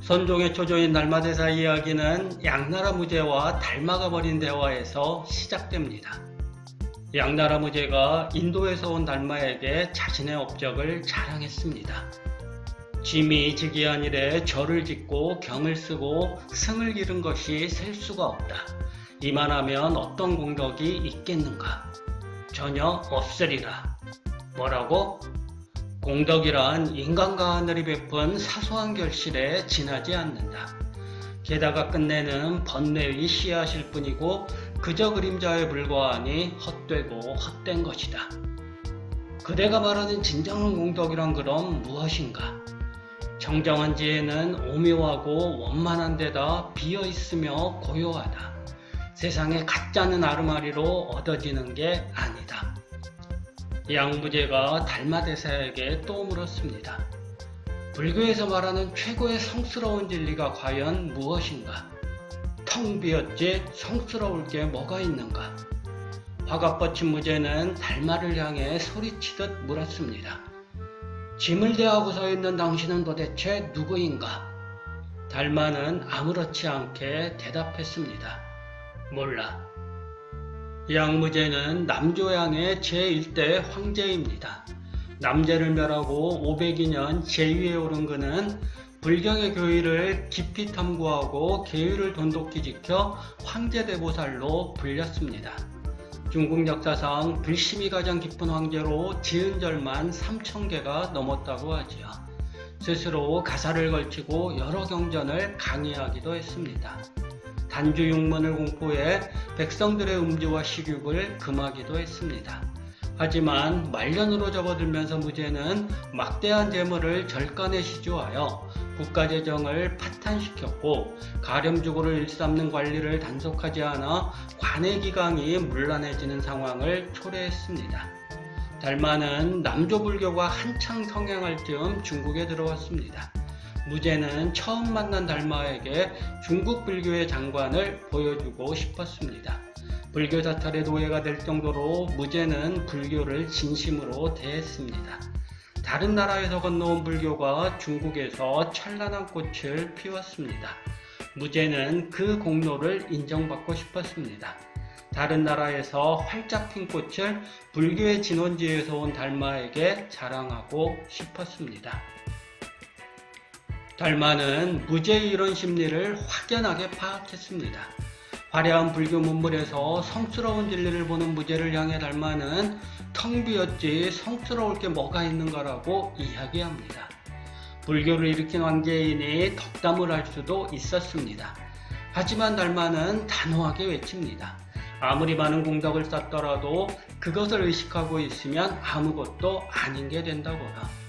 선종의 초조인 달마대사 이야기는 양나라 무제와 달마가 벌인 대화에서 시작됩니다. 양나라 무제가 인도에서 온 달마에게 자신의 업적을 자랑했습니다. 짐이 즉위한 이래 절을 짓고 경을 쓰고 승을 기른 것이 셀 수가 없다. 이만하면 어떤 공덕이 있겠는가? 전혀 없으리라. 뭐라고? 공덕이란 인간과 하늘이 베푼 사소한 결실에 지나지 않는다. 게다가 끝내는 번뇌의 씨앗일 뿐이고 그저 그림자에 불과하니 헛되고 헛된 것이다. 그대가 말하는 진정한 공덕이란 그럼 무엇인가? 정정한 지혜는 오묘하고 원만한 데다 비어있으며 고요하다. 세상에 가짜는 아르마리로 얻어지는 게 아니다. 양무제가 달마대사에게 또 물었습니다. 불교에서 말하는 최고의 성스러운 진리가 과연 무엇인가? 텅 비었지 성스러울 게 뭐가 있는가? 화가 뻗친 무제는 달마를 향해 소리치듯 물었습니다. 짐을 대하고 서 있는 당신은 도대체 누구인가? 달마는 아무렇지 않게 대답했습니다. 몰라. 양무제는 남조양의 제1대 황제입니다. 남제를 멸하고 502년 제위에 오른 그는 불경의 교의를 깊이 탐구하고 계율을 돈독히 지켜 황제대보살로 불렸습니다. 중국 역사상 불심이 가장 깊은 황제로 지은 절만 3000개가 넘었다고 하지요. 스스로 가사를 걸치고 여러 경전을 강의하기도 했습니다. 단주 육문을 공포해 백성들의 음주와 식욕을 금하기도 했습니다. 하지만 말년으로 접어들면서 무제는 막대한 재물을 절간에 시주하여 국가재정을 파탄시켰고 가렴주고를 일삼는 관리를 단속하지 않아 관의 기강이 문란해지는 상황을 초래했습니다. 달마는 남조불교가 한창 성행할 즈음 중국에 들어왔습니다. 무제는 처음 만난 달마에게 중국 불교의 장관을 보여주고 싶었습니다. 불교 사찰의 노예가 될 정도로 무제는 불교를 진심으로 대했습니다. 다른 나라에서 건너온 불교가 중국에서 찬란한 꽃을 피웠습니다. 무제는 그 공로를 인정받고 싶었습니다. 다른 나라에서 활짝 핀 꽃을 불교의 진원지에서 온 달마에게 자랑하고 싶었습니다. 달마는 무제의 이런 심리를 확연하게 파악했습니다. 화려한 불교 문물에서 성스러운 진리를 보는 무제를 향해 달마는 텅 비었지 성스러울 게 뭐가 있는가라고 이야기합니다. 불교를 일으킨 황제이니 덕담을 할 수도 있었습니다. 하지만 달마는 단호하게 외칩니다. 아무리 많은 공덕을 쌓더라도 그것을 의식하고 있으면 아무것도 아닌 게 된다고요.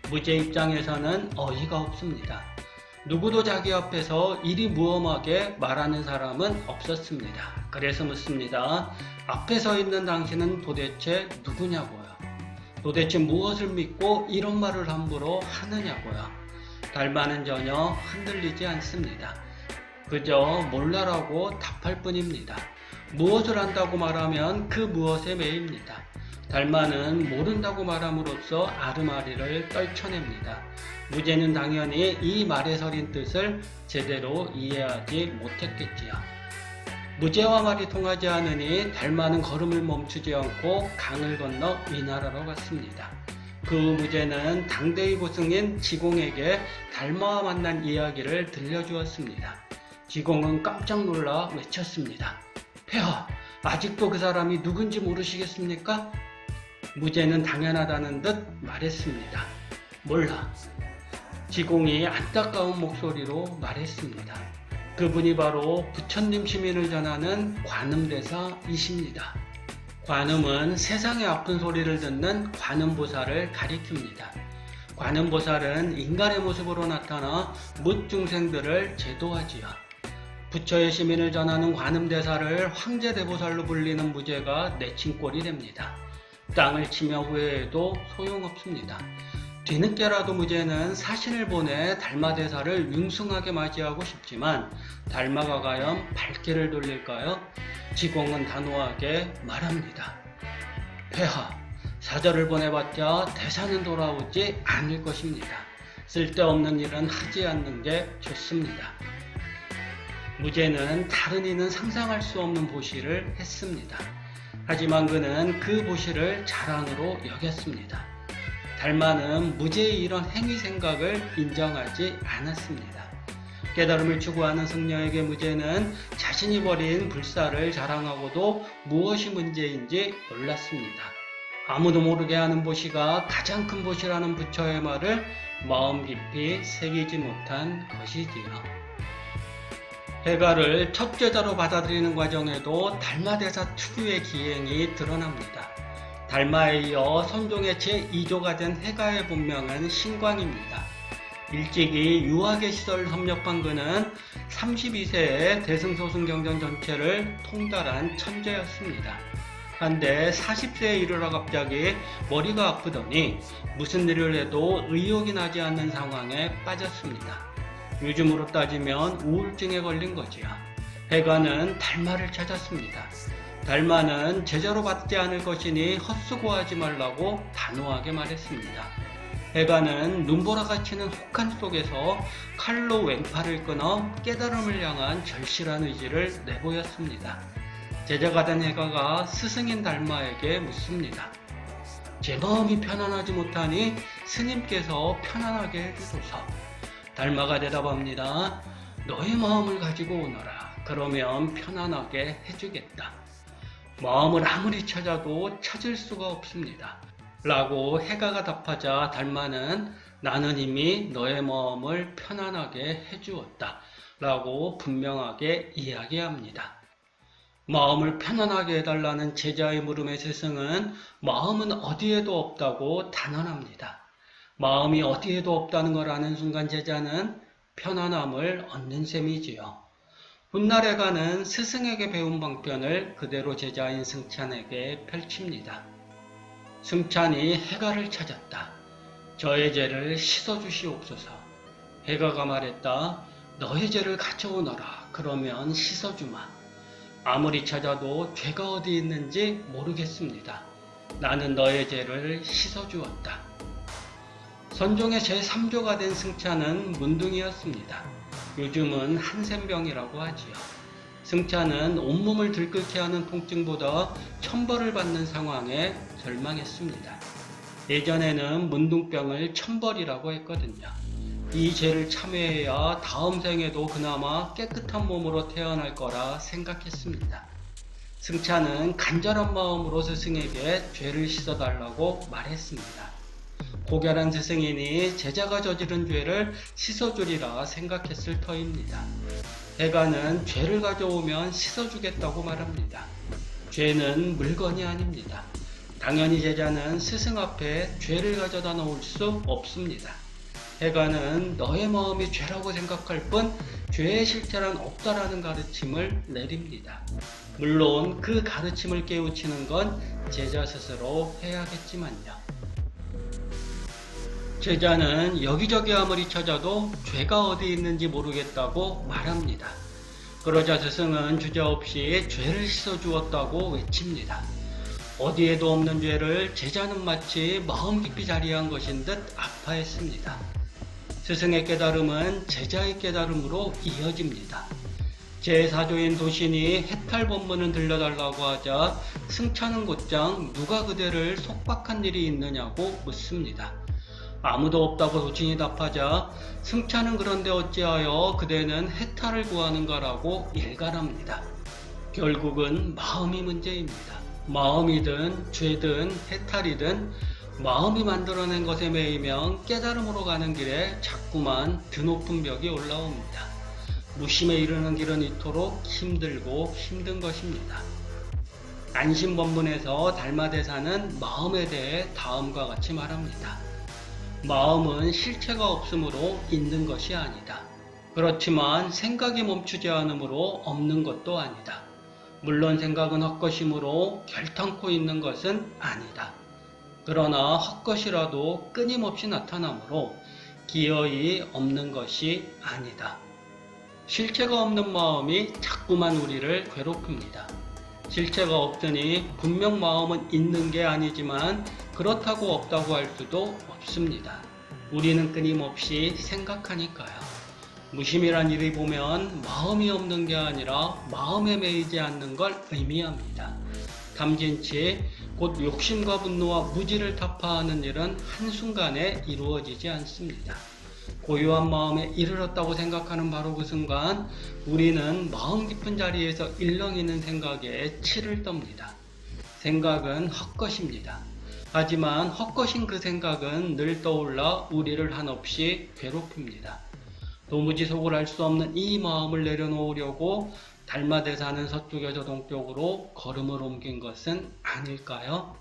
무제 입장에서는 어이가 없습니다. 누구도 자기 앞에서 이리 무엄하게 말하는 사람은 없었습니다. 그래서 묻습니다. 앞에 서 있는 당신은 도대체 누구냐고요? 도대체 무엇을 믿고 이런 말을 함부로 하느냐고요? 달마는 전혀 흔들리지 않습니다. 그저 몰라라고 답할 뿐입니다. 무엇을 안다고 말하면 그 무엇에 매입니다. 달마는 모른다고 말함으로써 아르마리를 떨쳐냅니다. 무제는 당연히 이 말에 서린 뜻을 제대로 이해하지 못했겠지요. 무제와 말이 통하지 않으니 달마는 걸음을 멈추지 않고 강을 건너 위나라로 갔습니다. 그 후 무제는 당대의 고승인 지공에게 달마와 만난 이야기를 들려주었습니다. 지공은 깜짝 놀라 외쳤습니다. 폐하, 아직도 그 사람이 누군지 모르시겠습니까? 무제는 당연하다는 듯 말했습니다. 몰라. 지공이 안타까운 목소리로 말했습니다. 그분이 바로 부처님 시민을 전하는 관음대사이십니다. 관음은 세상의 아픈 소리를 듣는 관음보살을 가리킵니다. 관음보살은 인간의 모습으로 나타나 뭇중생들을 제도하지요. 부처의 시민을 전하는 관음대사를 황제대보살로 불리는 무제가 내친 꼴이 됩니다. 땅을 치며 후회해도 소용없습니다. 뒤늦게라도 무제는 사신을 보내 달마대사를 융숭하게 맞이하고 싶지만 달마가 과연 발길을 돌릴까요? 지공은 단호하게 말합니다. 폐하, 사절을 보내봤자 대사는 돌아오지 않을 것입니다. 쓸데없는 일은 하지 않는 게 좋습니다. 무제는 다른 이는 상상할 수 없는 보시를 했습니다. 하지만 그는 그 보시를 자랑으로 여겼습니다. 달마는 무제의 이런 행위 생각을 인정하지 않았습니다. 깨달음을 추구하는 승려에게 무제는 자신이 벌인 불사를 자랑하고도 무엇이 문제인지 몰랐습니다. 아무도 모르게 하는 보시가 가장 큰 보시라는 부처의 말을 마음 깊이 새기지 못한 것이지요. 해가를 첫 제자로 받아들이는 과정에도 달마대사 특유의 기행이 드러납니다. 달마에 이어 선종의 제2조가 된 해가의 본명은 신광입니다. 일찍이 유학의 시설을 섭렵한 그는 32세에 대승소승 경전 전체를 통달한 천재였습니다. 한데 40세에 이르러 갑자기 머리가 아프더니 무슨 일을 해도 의욕이 나지 않는 상황에 빠졌습니다. 요즘으로 따지면 우울증에 걸린 거지요. 해가는 달마를 찾았습니다. 달마는 제자로 받지 않을 것이니 헛수고하지 말라고 단호하게 말했습니다. 해가는 눈보라가 치는 혹한 속에서 칼로 왼팔을 끊어 깨달음을 향한 절실한 의지를 내보였습니다. 제자가 된 해가가 스승인 달마에게 묻습니다. 제 마음이 편안하지 못하니 스님께서 편안하게 해주소서. 달마가 대답합니다. 너의 마음을 가지고 오너라. 그러면 편안하게 해주겠다. 마음을 아무리 찾아도 찾을 수가 없습니다. 라고 해가가 답하자 달마는 나는 이미 너의 마음을 편안하게 해주었다. 라고 분명하게 이야기합니다. 마음을 편안하게 해달라는 제자의 물음에 스승은 마음은 어디에도 없다고 단언합니다. 마음이 어디에도 없다는 걸 아는 순간 제자는 편안함을 얻는 셈이지요. 훗날 해가는 스승에게 배운 방편을 그대로 제자인 승찬에게 펼칩니다. 승찬이 해가를 찾았다. 저의 죄를 씻어주시옵소서. 해가가 말했다. 너의 죄를 가져오너라. 그러면 씻어주마. 아무리 찾아도 죄가 어디 있는지 모르겠습니다. 나는 너의 죄를 씻어주었다. 선종의 제3조가 된 승찬은 문둥이였습니다. 요즘은 한센병이라고 하지요. 승찬은 온몸을 들끓게 하는 통증보다 천벌을 받는 상황에 절망했습니다. 예전에는 문둥병을 천벌이라고 했거든요. 이 죄를 참회해야 다음 생에도 그나마 깨끗한 몸으로 태어날 거라 생각했습니다. 승찬은 간절한 마음으로 스승에게 죄를 씻어달라고 말했습니다. 고결한 스승이니 제자가 저지른 죄를 씻어주리라 생각했을 터입니다. 해가는 죄를 가져오면 씻어주겠다고 말합니다. 죄는 물건이 아닙니다. 당연히 제자는 스승 앞에 죄를 가져다 놓을 수 없습니다. 해가는 너의 마음이 죄라고 생각할 뿐 죄의 실체란 없다라는 가르침을 내립니다. 물론 그 가르침을 깨우치는 건 제자 스스로 해야겠지만요. 제자는 여기저기 아무리 찾아도 죄가 어디 있는지 모르겠다고 말합니다. 그러자 스승은 주저없이 죄를 씻어주었다고 외칩니다. 어디에도 없는 죄를 제자는 마치 마음 깊이 자리한 것인 듯 아파했습니다. 스승의 깨달음은 제자의 깨달음으로 이어집니다. 제4조인 도신이 해탈 법문을 들려달라고 하자 승찬은 곧장 누가 그대를 속박한 일이 있느냐고 묻습니다. 아무도 없다고 도신이 답하자 승찬은 그런데 어찌하여 그대는 해탈을 구하는가라고 일갈합니다. 결국은 마음이 문제입니다. 마음이든 죄든 해탈이든 마음이 만들어낸 것에 매이면 깨달음으로 가는 길에 자꾸만 드높은 벽이 올라옵니다. 무심에 이르는 길은 이토록 힘들고 힘든 것입니다. 안심법문에서 달마대사는 마음에 대해 다음과 같이 말합니다. 마음은 실체가 없으므로 있는 것이 아니다. 그렇지만 생각이 멈추지 않으므로 없는 것도 아니다. 물론 생각은 헛것이므로 결탄코 있는 것은 아니다. 그러나 헛것이라도 끊임없이 나타나므로 기어이 없는 것이 아니다. 실체가 없는 마음이 자꾸만 우리를 괴롭힙니다. 실체가 없으니 분명 마음은 있는 게 아니지만 그렇다고 없다고 할 수도 없습니다. 우리는 끊임없이 생각하니까요. 무심이란 일이 보면 마음이 없는 게 아니라 마음에 매이지 않는 걸 의미합니다. 탐진치, 곧 욕심과 분노와 무지를 타파하는 일은 한순간에 이루어지지 않습니다. 고요한 마음에 이르렀다고 생각하는 바로 그 순간 우리는 마음 깊은 자리에서 일렁이는 생각에 치를 떱니다. 생각은 헛것입니다. 하지만 헛것인 그 생각은 늘 떠올라 우리를 한없이 괴롭힙니다. 도무지 속을 알 수 없는 이 마음을 내려놓으려고 달마대 사는 서쪽에서 동쪽으로 걸음을 옮긴 것은 아닐까요?